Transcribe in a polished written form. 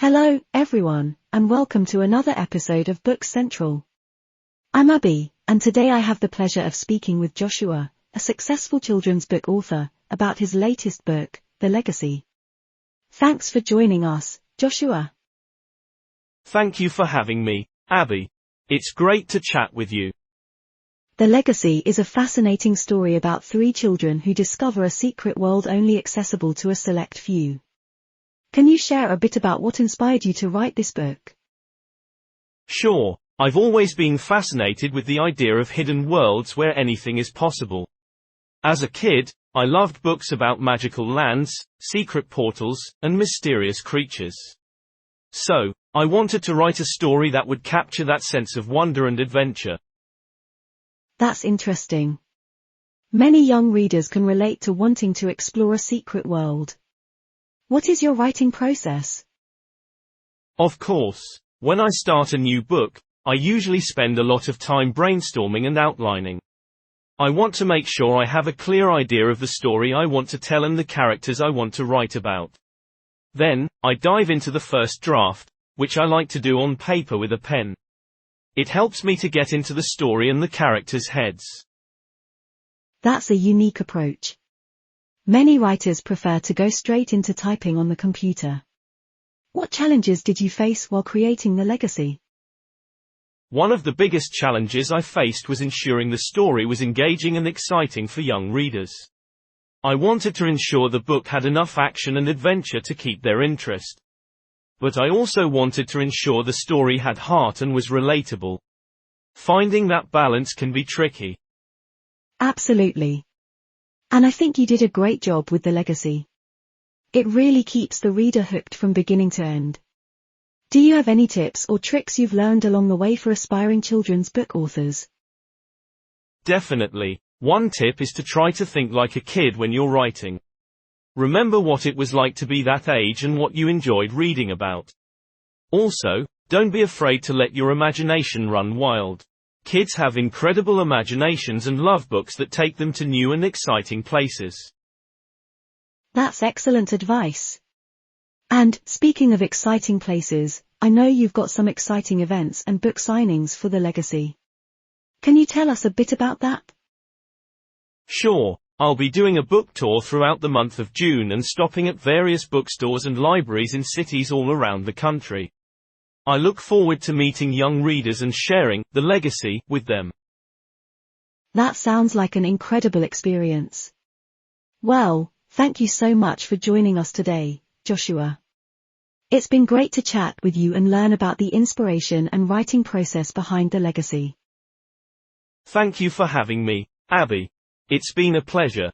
Hello, everyone, and welcome to another episode of Books Central. I'm Abbie, and today I have the pleasure of speaking with Joshua, a successful children's book author, about his latest book, The Legacy. Thanks for joining us, Joshua. Thank you for having me, Abbie. It's great to chat with you. The Legacy is a fascinating story about three children who discover a secret world only accessible to a select few. Can you share a bit about what inspired you to write this book? Sure, I've always been fascinated with the idea of hidden worlds where anything is possible. As a kid, I loved books about magical lands, secret portals, and mysterious creatures. So, I wanted to write a story that would capture that sense of wonder and adventure. That's interesting. Many young readers can relate to wanting to explore a secret world. What is your writing process? Of course, when I start a new book, I usually spend a lot of time brainstorming and outlining. I want to make sure I have a clear idea of the story I want to tell and the characters I want to write about. Then, I dive into the first draft, which I like to do on paper with a pen. It helps me to get into the story and the characters' heads. That's a unique approach. Many writers prefer to go straight into typing on the computer. What challenges did you face while creating The Legacy? One of the biggest challenges I faced was ensuring the story was engaging and exciting for young readers. I wanted to ensure the book had enough action and adventure to keep their interest. But I also wanted to ensure the story had heart and was relatable. Finding that balance can be tricky. Absolutely. And I think you did a great job with The Legacy. It really keeps the reader hooked from beginning to end. Do you have any tips or tricks you've learned along the way for aspiring children's book authors? Definitely. One tip is to try to think like a kid when you're writing. Remember what it was like to be that age and what you enjoyed reading about. Also, don't be afraid to let your imagination run wild. Kids have incredible imaginations and love books that take them to new and exciting places. That's excellent advice. And, speaking of exciting places, I know you've got some exciting events and book signings for The Legacy. Can you tell us a bit about that? Sure, I'll be doing a book tour throughout the month of June and stopping at various bookstores and libraries in cities all around the country. I look forward to meeting young readers and sharing The Legacy with them. That sounds like an incredible experience. Well, thank you so much for joining us today, Joshua. It's been great to chat with you and learn about the inspiration and writing process behind The Legacy. Thank you for having me, Abbie. It's been a pleasure.